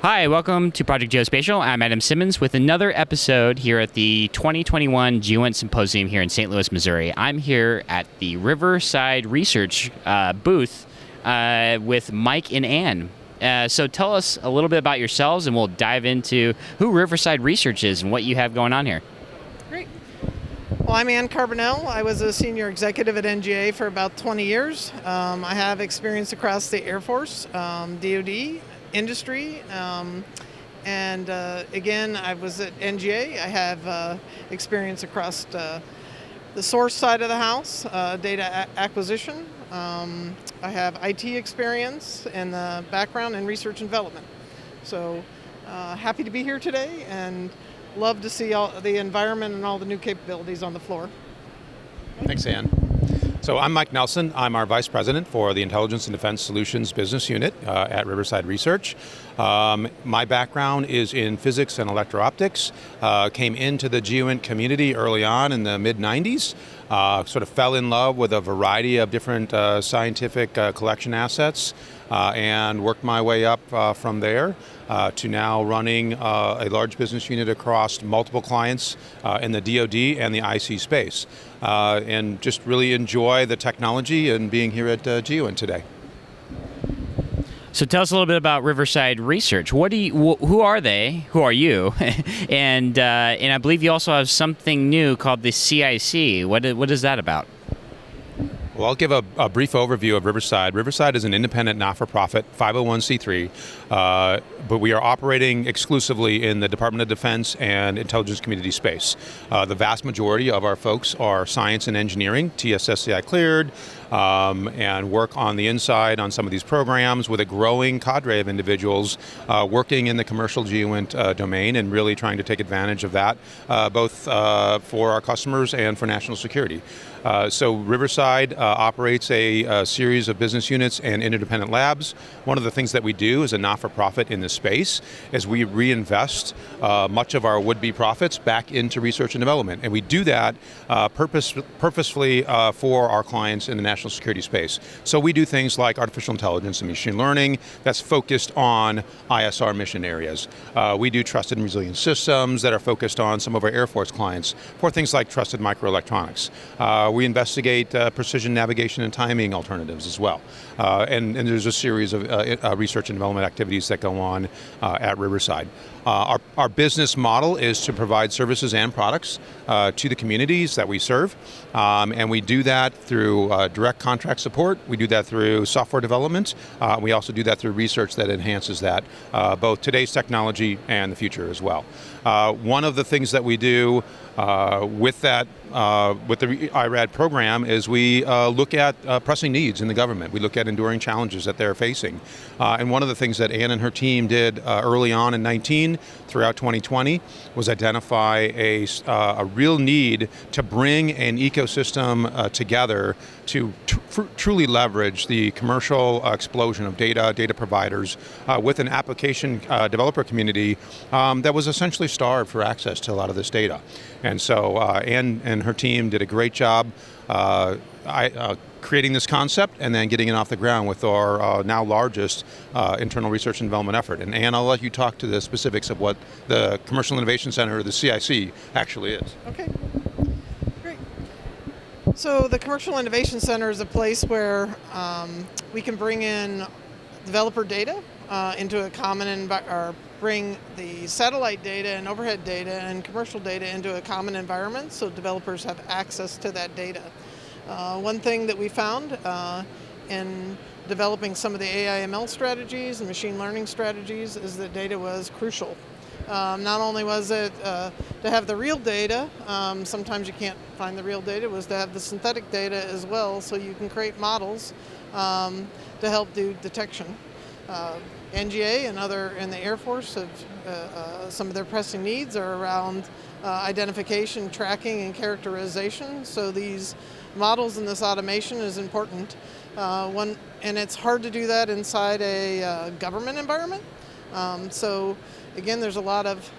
Hi, welcome to Project Geospatial. I'm Adam Simmons with another episode here at the 2021 GEOINT Symposium here in St. Louis, Missouri. I'm here at the Riverside Research booth with Mike and Ann. So tell us a little bit about yourselves and we'll dive into who Riverside Research is and what you have going on here. Great. Well, I'm Ann Carbonell. I was a senior executive at NGA for about 20 years. I have experience across the Air Force, DoD, industry, and again, I was at NGA. I have experience across the source side of the house, data acquisition. I have IT experience and the background in research and development. So happy to be here today and love to see all the environment and all the new capabilities on the floor. Thanks, Ann. So I'm Mike Nelson. I'm our Vice President for the Intelligence and Defense Solutions Business Unit at Riverside Research. My background is in physics and electro-optics. Came into the GEOINT community early on in the mid-90s. Sort of fell in love with a variety of different scientific collection assets and worked my way up from there to now running a large business unit across multiple clients in the DoD and the IC space. And just really enjoy the technology and being here at GEOINT today. So tell us a little bit about Riverside Research. Who are they? Who are you? and I believe you also have something new called the CIC. What is that about? Well, I'll give a brief overview of Riverside. Riverside is an independent, not-for-profit 501c3, but we are operating exclusively in the Department of Defense and intelligence community space. The vast majority of our folks are science and engineering, TSSCI cleared, and work on the inside on some of these programs with a growing cadre of individuals working in the commercial GEOINT domain and really trying to take advantage of that, both for our customers and for national security. So Riverside operates a series of business units and interdependent labs. One of the things that we do as a not-for-profit in this space is we reinvest much of our would-be profits back into research and development. And we do that purposefully for our clients in the national security space. So we do things like artificial intelligence and machine learning that's focused on ISR mission areas. We do trusted and resilient systems that are focused on some of our Air Force clients for things like trusted microelectronics. We investigate precision navigation and timing alternatives as well. And there's a series of research and development activities that go on at Riverside. Our business model is to provide services and products to the communities that we serve. And we do that through direct contract support. We do that through software development. We also do that through research that enhances that, both today's technology and the future as well. One of the things that we do with that, with the IRAD program is we look at pressing needs in the government. We look at enduring challenges that they're facing. And one of the things that Ann and her team did early on in 19 throughout 2020 was identify a real need to bring an ecosystem together to truly leverage the commercial explosion of data providers with an application developer community that was essentially starved for access to a lot of this data. And so Ann and her team did a great job creating this concept and then getting it off the ground with our now largest internal research and development effort. And Ann, I'll let you talk to the specifics of what the Commercial Innovation Center, or the CIC, actually is. Okay, great. So the Commercial Innovation Center is a place where we can bring in developer data into a common or bring the satellite data and overhead data and commercial data into a common environment so developers have access to that data. One thing that we found in developing some of the AI/ML strategies and machine learning strategies is that data was crucial. Not only was it to have the real data, sometimes you can't find the real data, was to have the synthetic data as well so you can create models to help do detection. NGA and other in the Air Force have some of their pressing needs are around identification, tracking, and characterization. So these models and this automation is important. And it's hard to do that inside a government environment. So again, there's a lot of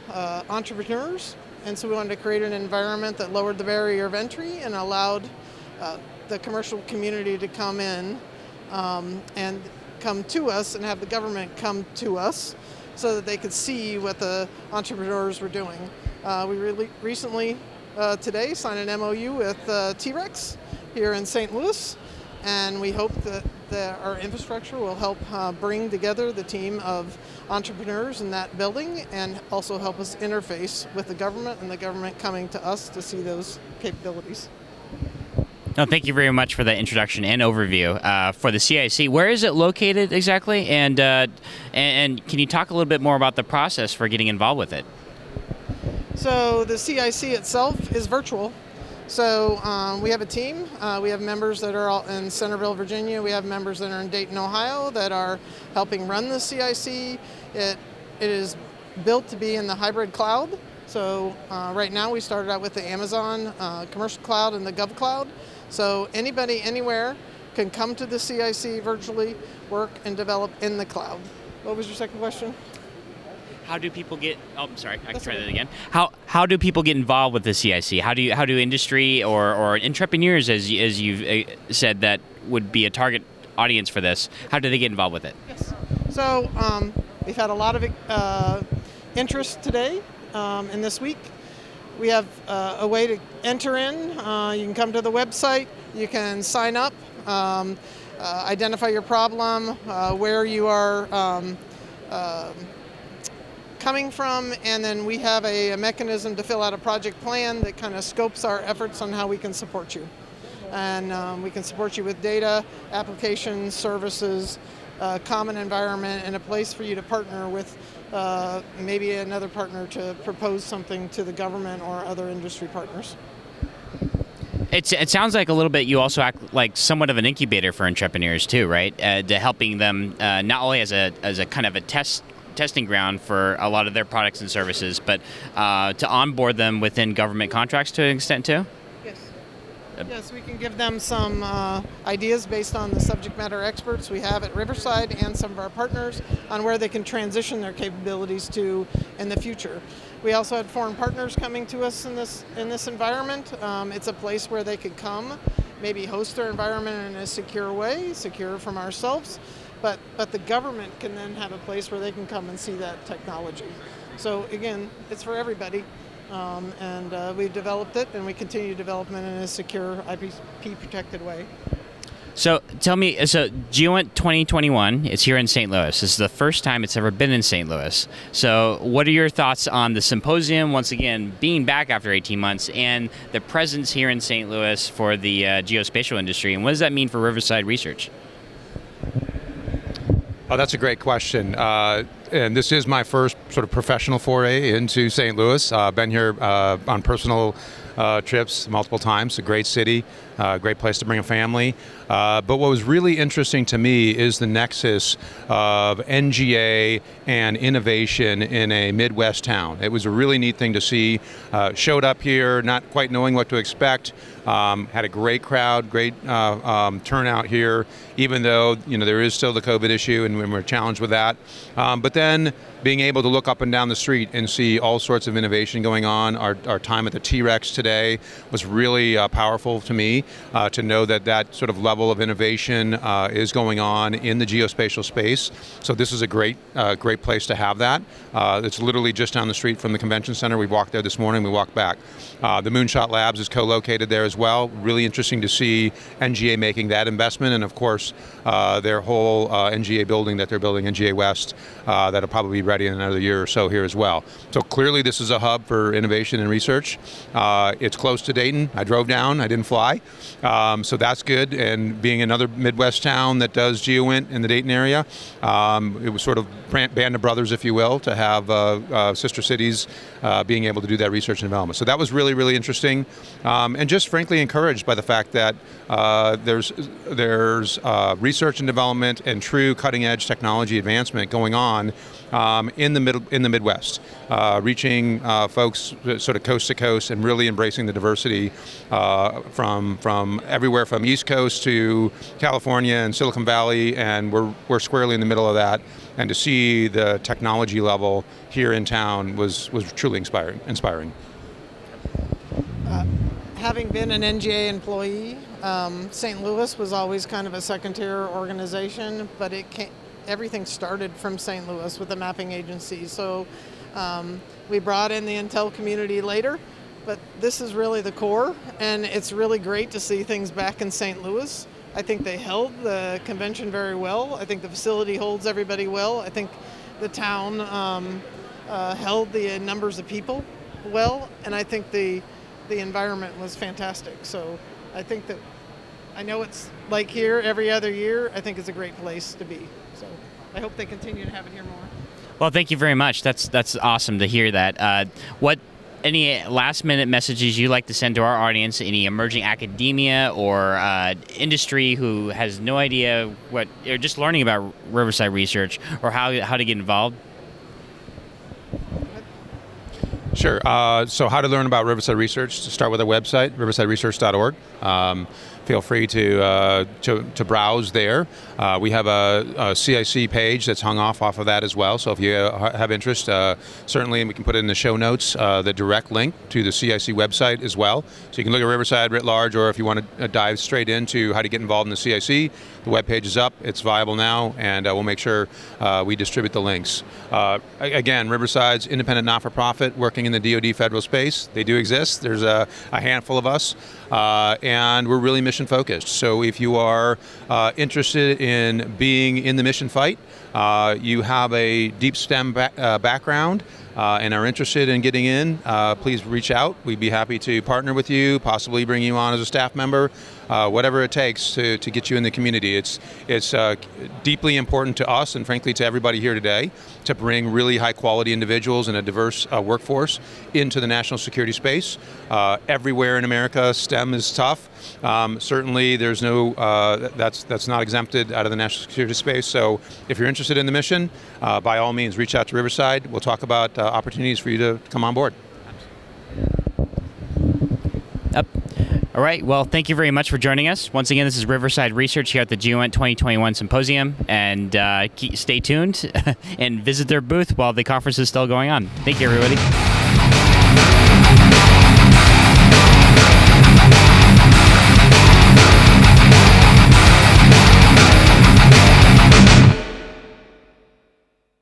entrepreneurs, and so we wanted to create an environment that lowered the barrier of entry and allowed the commercial community to come in and come to us and have the government come to us so that they could see what the entrepreneurs were doing. We recently, today, signed an MOU with T-Rex here in St. Louis, and we hope that our infrastructure will help bring together the team of entrepreneurs in that building and also help us interface with the government and the government coming to us to see those capabilities. No, thank you very much for that introduction and overview for the CIC. Where is it located exactly? And can you talk a little bit more about the process for getting involved with it? So the CIC itself is virtual. So we have a team. We have members that are all in Centerville, Virginia. We have members that are in Dayton, Ohio that are helping run the CIC. It is built to be in the hybrid cloud. So right now we started out with the Amazon Commercial Cloud and the Gov Cloud. So anybody, anywhere can come to the CIC virtually, work and develop in the cloud. What was your second question? How do people get? Oh, I'm sorry. I can try that again. How do people get involved with the CIC? How do industry or entrepreneurs, as you've said, that would be a target audience for this? How do they get involved with it? Yes. So we've had a lot of interest today and this week. We have a way to enter in. You can come to the website. You can sign up, identify your problem, where you are coming from, and then we have a mechanism to fill out a project plan that kind of scopes our efforts on how we can support you. And we can support you with data, applications, services, common environment, and a place for you to partner with maybe another partner to propose something to the government or other industry partners. It sounds like a little bit you also act like somewhat of an incubator for entrepreneurs too, right? To helping them not only as a kind of a testing ground for a lot of their products and services, but to onboard them within government contracts to an extent too? Yes. Yes, we can give them some ideas based on the subject matter experts we have at Riverside and some of our partners on where they can transition their capabilities to in the future. We also had foreign partners coming to us in this environment. It's a place where they could come, maybe host their environment in a secure way, secure from ourselves, but the government can then have a place where they can come and see that technology. So again, it's for everybody, and we've developed it, and we continue development in a secure IP protected way. So tell me, so GEOINT 2021 is here in St. Louis. This is the first time it's ever been in St. Louis. So what are your thoughts on the symposium, once again, being back after 18 months, and the presence here in St. Louis for the geospatial industry, and what does that mean for Riverside Research? Oh, that's a great question. And this is my first sort of professional foray into St. Louis. Been here on personal trips multiple times. A great city, great place to bring a family. But what was really interesting to me is the nexus of NGA and innovation in a Midwest town. It was a really neat thing to see. Showed up here, not quite knowing what to expect. Had a great crowd, great turnout here, even though there is still the COVID issue and we're challenged with that. But then being able to look up and down the street and see all sorts of innovation going on. Our time at the T-Rex today was really powerful to me to know that sort of level of innovation is going on in the geospatial space. So this is a great place to have that. It's literally just down the street from the convention center. We walked there this morning, we walked back. The Moonshot Labs is co-located there as well. Really interesting to see NGA making that investment, and of course their whole NGA building that they're building, NGA West, that'll probably be ready in another year or so here as well. So clearly this is a hub for innovation and research. It's close to Dayton. I drove down, I didn't fly. So that's good, and being another Midwest town that does GEOINT in the Dayton area, it was sort of band of brothers, if you will, to have sister cities being able to do that research and development. So that was really, really interesting, and just frankly encouraged by the fact that there's research and development and true cutting-edge technology advancement going on in the Midwest, reaching folks sort of coast to coast and really embracing the diversity from everywhere from East Coast to California and Silicon Valley, and we're squarely in the middle of that. And to see the technology level here in town was truly inspiring. Having been an NGA employee, St. Louis was always kind of a second-tier organization, but everything started from St. Louis with the mapping agency. So we brought in the Intel community later, but this is really the core, and it's really great to see things back in St. Louis. I think they held the convention very well. I think the facility holds everybody well. I think the town held the numbers of people well, and I think the environment was fantastic. So I think that, I know it's like here every other year. I think it's a great place to be. So I hope they continue to have it here more. Well, thank you very much. That's awesome to hear that. Any last-minute messages you'd like to send to our audience? Any emerging academia or industry who has no idea what, or just learning about Riverside Research or how to get involved? Sure. So how to learn about Riverside Research? To start with our website, riversideresearch.org. Feel free to browse there. We have a CIC page that's hung off of that as well. So if you have interest, certainly, and we can put it in the show notes, the direct link to the CIC website as well. So you can look at Riverside writ large, or if you want to dive straight into how to get involved in the CIC, the web page is up. It's viable now, and we'll make sure we distribute the links. Again, Riverside's independent not-for-profit working in the DoD federal space. They do exist. There's a handful of us, and we're really mission focused. So if you are interested in being in the mission fight, you have a deep STEM background, and are interested in getting in, please reach out. We'd be happy to partner with you, possibly bring you on as a staff member, whatever it takes to get you in the community. It's deeply important to us, and frankly to everybody here today, to bring really high quality individuals and a diverse workforce into the national security space. Everywhere in America, STEM is tough. Certainly there's no, that's not exempted out of the national security space. So if you're interested in the mission, by all means, reach out to Riverside. We'll talk about opportunities for you to come on board. Up. All right. Well, thank you very much for joining us. Once again, this is Riverside Research here at the GEOINT 2021 Symposium. And stay tuned and visit their booth while the conference is still going on. Thank you, everybody.